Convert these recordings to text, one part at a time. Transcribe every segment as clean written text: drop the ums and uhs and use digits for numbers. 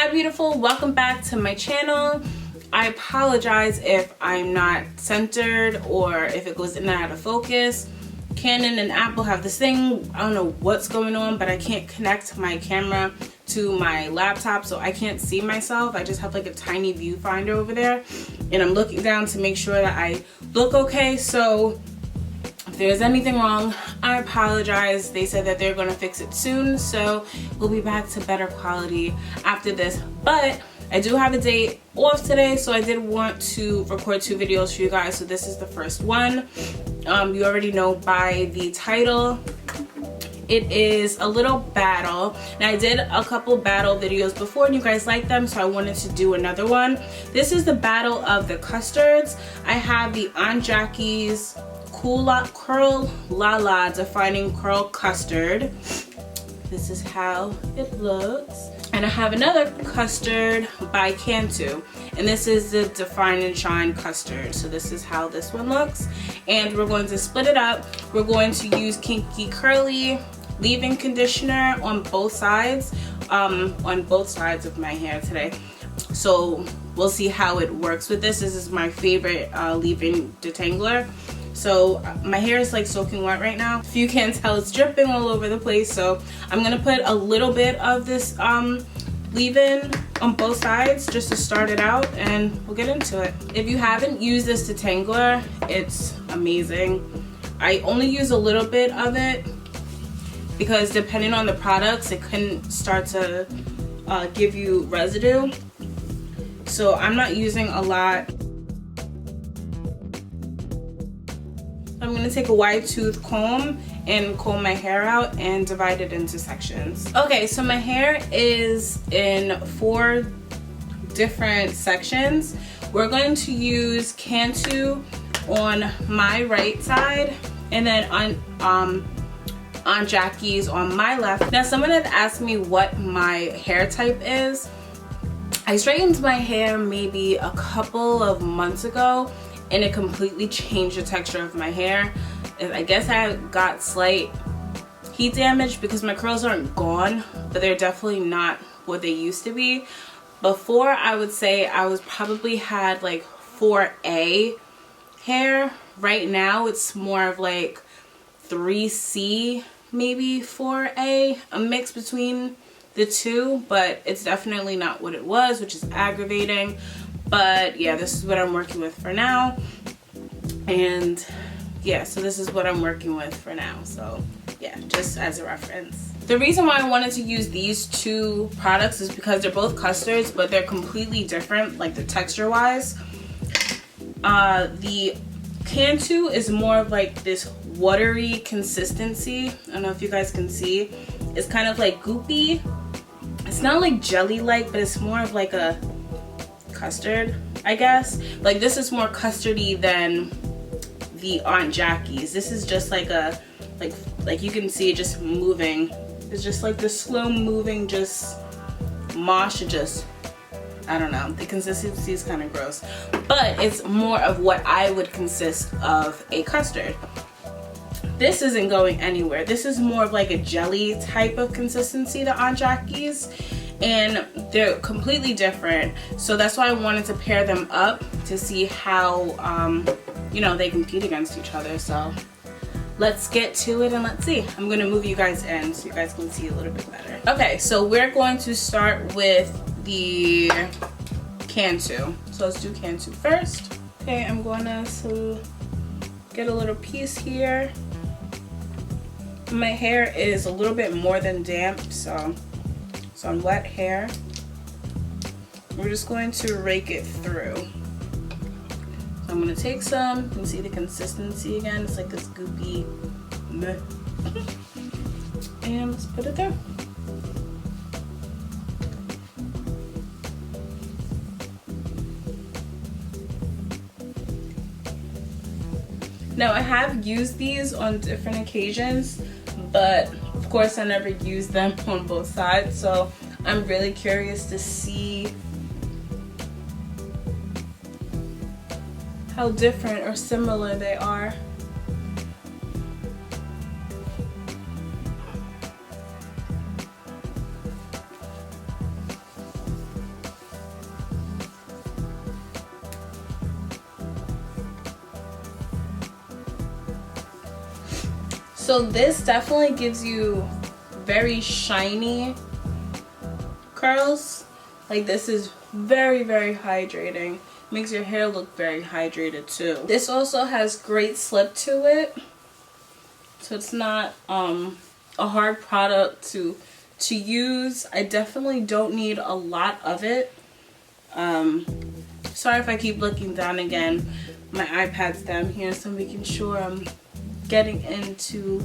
Hi beautiful, welcome back to my channel. I apologize if I'm not centered or if it goes in and out of focus. Canon and Apple have this thing, I don't know what's going on, but I can't connect my camera to my laptop, so I can't see myself. I just have like a tiny viewfinder over there, and I'm looking down to make sure that I look okay. So if there's anything wrong, I apologize. They said that they're going to fix it soon, so we'll be back to better quality after this. But I do have a day off today, so I did want to record 2 videos for you guys. So this is the first one. You already know by the title. It is a little battle. Now I did a couple battle videos before and you guys liked them, so I wanted to do another one. This is the battle of the custards. I have the Aunt Jackie's Curl La La Defining Curl Custard. This is how it looks. And I have another custard by Cantu, and this is the Define & Shine Custard. So this is how this one looks, and we're going to split it up. We're going to use Kinky Curly leave-in conditioner on both sides of my hair today. So we'll see how it works with this. This is my favorite leave-in detangler. So my hair is like soaking wet right now. If you can't tell, it's dripping all over the place. So I'm gonna put a little bit of this leave-in on both sides just to start it out, and we'll get into it. If you haven't used this detangler, it's amazing. I only use a little bit of it because depending on the products, it can start to give you residue. So I'm not using a lot. I'm going to take a wide tooth comb and comb my hair out and divide it into sections. Okay, so my hair is in 4 different sections. We're going to use Cantu on my right side and then on Jackie's on my left. Now someone had asked me what my hair type is. I straightened my hair maybe a couple of months ago, and it completely changed the texture of my hair. I guess I got slight heat damage because my curls aren't gone, but they're definitely not what they used to be. Before, I would say I was probably had like 4A hair. Right now it's more of like 3C, maybe 4A, a mix between the two, but it's definitely not what it was, which is aggravating. But yeah, this is what I'm working with for now. And yeah, so this is what I'm working with for now. So yeah, just as a reference. The reason why I wanted to use these 2 products is because they're both custards, but they're completely different, like the texture wise. The Cantu is more of like this watery consistency. I don't know if you guys can see. It's kind of like goopy. It's not like jelly-like, but it's more of like a custard, I guess. Like this is more custardy than the Aunt Jackie's. This is just like a like you can see it just moving. It's just like the slow moving just mosh. Just I don't know, the consistency is kind of gross, but it's more of what I would consist of a custard. This isn't going anywhere. This is more of like a jelly type of consistency, the Aunt Jackie's, and they're completely different. So that's why I wanted to pair them up to see how you know, they compete against each other. So let's get to it and let's see. I'm gonna move you guys in so you guys can see a little bit better. Okay, so we're going to start with the Cantu. So let's do Cantu first. Okay, I'm gonna get a little piece here. My hair is a little bit more than damp, so it's on wet hair. We're just going to rake it through. So I'm gonna take some. You can see the consistency again. It's like this goopy meh. And let's put it there. Now I have used these on different occasions, but of course I never used them on both sides, so I'm really curious to see how different or similar they are. So this definitely gives you very shiny curls. Like this is very, very hydrating. Makes your hair look very hydrated too. This also has great slip to it. So it's not a hard product to use. I definitely don't need a lot of it. Sorry if I keep looking down again. My iPad's down here, so I'm making sure I'm getting into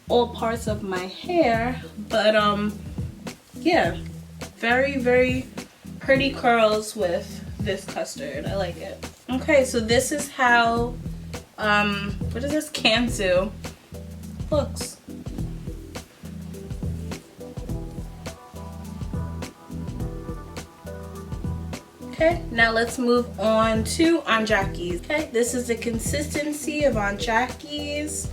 all parts of my hair. But yeah, very, very pretty curls with this custard. I like it. Okay, so this is how what is this, Cantu looks. Okay, now let's move on to Aunt Jackie's. Okay, this is the consistency of Aunt Jackie's.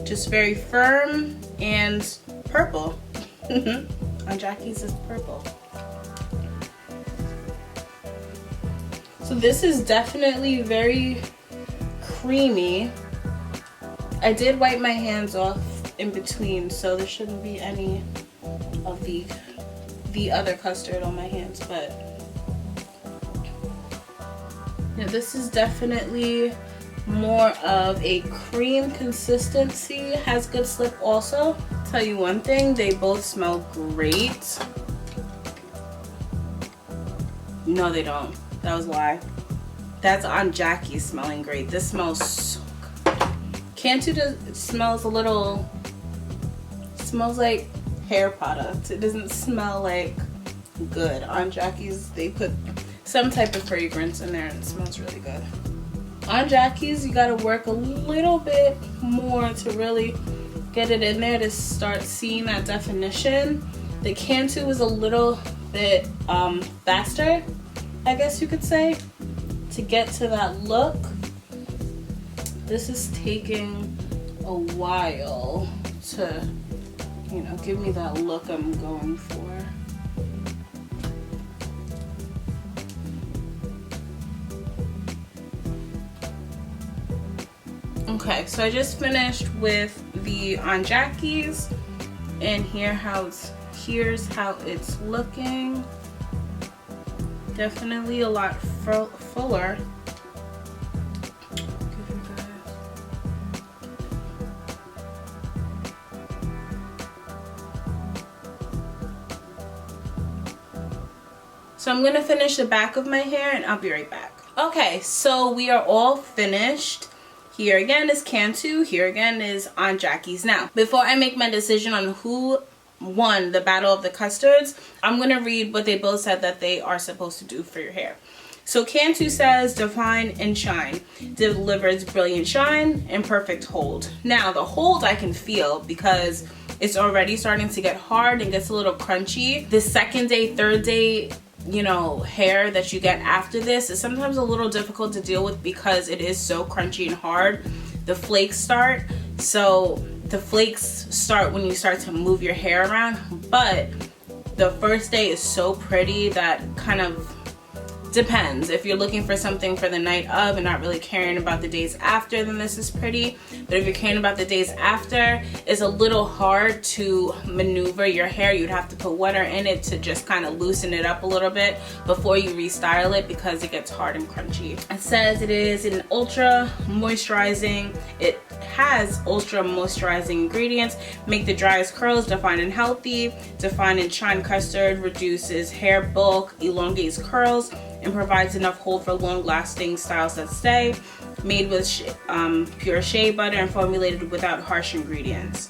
Just very firm and purple. Aunt Jackie's is purple. So this is definitely very creamy. I did wipe my hands off in between, so there shouldn't be any of the other custard on my hands, but yeah, this is definitely more of a cream consistency. Has good slip also. Tell you one thing, they both smell great. No, they don't. That was a lie. That's Aunt Jackie smelling great. This smells so good. Cantu smells a little, smells like hair product. It doesn't smell like good. Aunt Jackie's, they put some type of fragrance in there and it smells really good. Aunt Jackie's, you gotta work a little bit more to really get it in there to start seeing that definition. The Cantu is a little bit faster, I guess you could say, to get to that look. This is taking a while to, you know, give me that look I'm going for. Okay, so I just finished with the Aunt Jackie's, and here's how it's looking. Definitely a lot fuller. So I'm gonna finish the back of my hair and I'll be right back. Okay, so we are all finished. Here again is Cantu, here again is Aunt Jackie's. Now, before I make my decision on who won the Battle of the Custards, I'm going to read what they both said that they are supposed to do for your hair. So Cantu says, define and shine. Delivers brilliant shine and perfect hold. Now, the hold I can feel because it's already starting to get hard and gets a little crunchy. The second day, third day, you know, hair that you get after this is sometimes a little difficult to deal with because it is so crunchy and hard. The flakes start. So the flakes start when you start to move your hair around, but the first day is so pretty that kind of depends. If you're looking for something for the night of and not really caring about the days after, then this is pretty. But if you're caring about the days after, it's a little hard to maneuver your hair. You'd have to put water in it to just kind of loosen it up a little bit before you restyle it because it gets hard and crunchy. It says it is an ultra moisturizing. It has ultra moisturizing ingredients. Make the driest curls define and healthy. Define and Shine Custard reduces hair bulk, elongates curls, and provides enough hold for long-lasting styles that stay. Made with pure shea butter and formulated without harsh ingredients.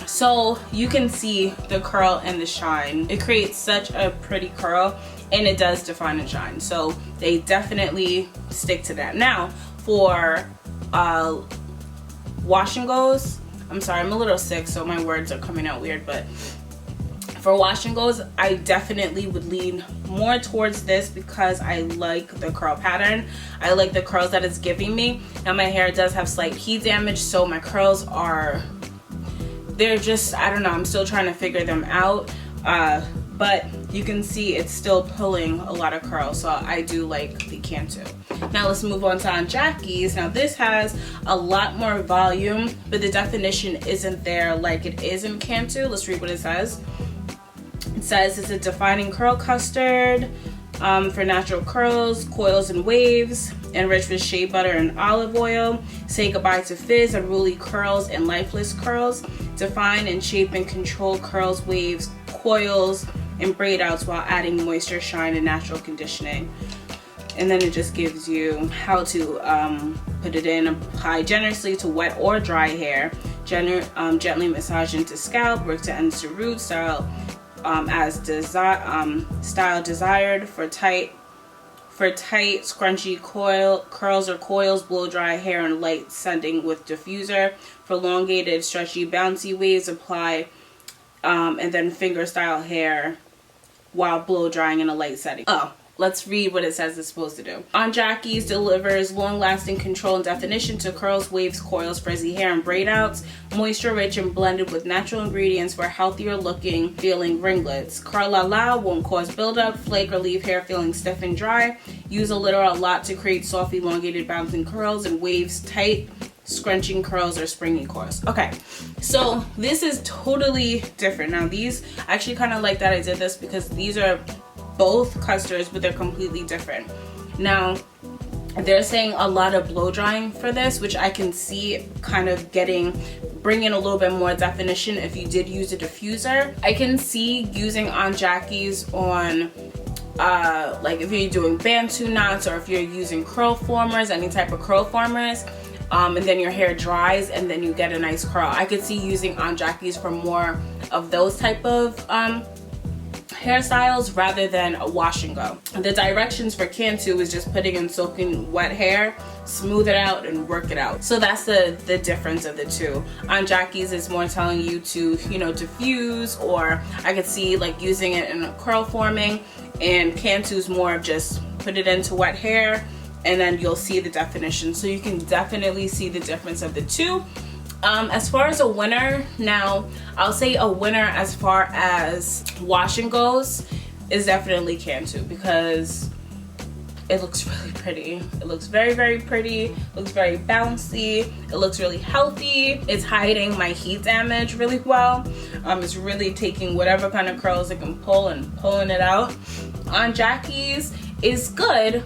So you can see the curl and the shine. It creates such a pretty curl, and it does define and shine. So they definitely stick to that. Now for wash and goes, I'm sorry, I'm a little sick, so my words are coming out weird, but for wash and goes, I definitely would lean more towards this because I like the curl pattern. I like the curls that it's giving me. Now my hair does have slight heat damage, so my curls are, they're just, I don't know, I'm still trying to figure them out. But you can see it's still pulling a lot of curl. So I do like the Cantu. Now let's move on to Aunt Jackie's. Now this has a lot more volume, but the definition isn't there like it is in Cantu. Let's read what it says. It says it's a defining curl custard for natural curls, coils, and waves, enriched with shea butter and olive oil. Say goodbye to fizz, unruly curls, and lifeless curls. Define and shape and control curls, waves, coils, and braid outs while adding moisture, shine, and natural conditioning. And then it just gives you how to put it in. Apply generously to wet or dry hair. Gently massage into scalp, work to ends to root, style style desired for tight scrunchy curls or coils. Blow dry hair and light sending with diffuser. For elongated, stretchy, bouncy waves, apply and then finger style hair while blow drying in a light setting. Oh, let's read what it says it's supposed to do. Aunt Jackie's delivers long-lasting control and definition to curls, waves, coils, frizzy hair, and braid outs. Moisture rich and blended with natural ingredients for healthier looking, feeling ringlets. Curl la la won't cause buildup, flake, or leave hair feeling stiff and dry. Use a little or a lot to create soft, elongated, bouncing curls, and waves, tight, scrunching curls, or springy coils. Okay, so this is totally different. Now these, I actually kind of like that I did this because these are both custards, but they're completely different. Now they're saying a lot of blow drying for this, which I can see kind of bringing a little bit more definition if you did use a diffuser. I can see using Aunt Jackie's on like if you're doing Bantu knots, or if you're using curl formers, any type of curl formers, and then your hair dries and then you get a nice curl. I could see using Aunt Jackie's for more of those type of hairstyles rather than a wash and go. The directions for Cantu is just putting in soaking wet hair, smooth it out, and work it out. So that's the difference of the two. Aunt Jackie's is more telling you to, you know, diffuse, or I could see like using it in a curl forming, and Cantu's more of just put it into wet hair and then you'll see the definition. So you can definitely see the difference of the two. As far as a winner, now I'll say a winner as far as washing goes is definitely Cantu, because it looks really pretty. It looks very, very pretty. It looks very bouncy. It looks really healthy. It's hiding my heat damage really well. It's really taking whatever kind of curls it can pull and pulling it out. Aunt Jackie's is good,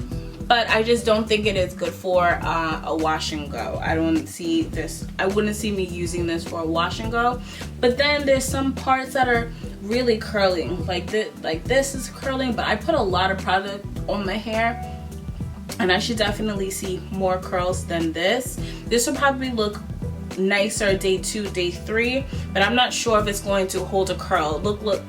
but I just don't think it is good for a wash and go. I don't see this, I wouldn't see me using this for a wash and go. But then there's some parts that are really curling, like this is curling, but I put a lot of product on my hair and I should definitely see more curls than this. This will probably look nicer day 2, day 3, but I'm not sure if it's going to hold a curl.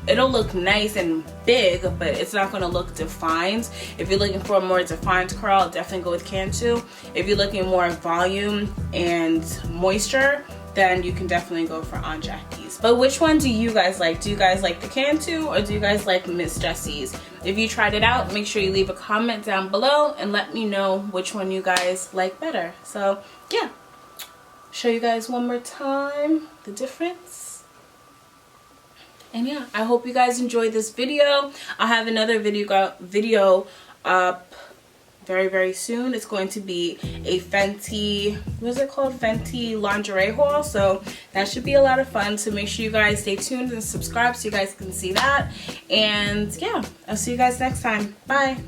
It'll look nice and big, but it's not going to look defined. If you're looking for a more defined curl, I'll definitely go with Cantu. If you're looking more volume and moisture, then you can definitely go for Aunt Jackie's. But which one do you guys like? Do you guys like the Cantu, or do you guys like Miss Jessie's? If you tried it out, make sure you leave a comment down below and let me know which one you guys like better. So yeah, show you guys one more time the difference. And yeah, I hope you guys enjoyed this video. I'll have another video up very, very soon. It's going to be a Fenty, what is it called? Fenty lingerie haul. So that should be a lot of fun. So make sure you guys stay tuned and subscribe so you guys can see that. And yeah, I'll see you guys next time. Bye.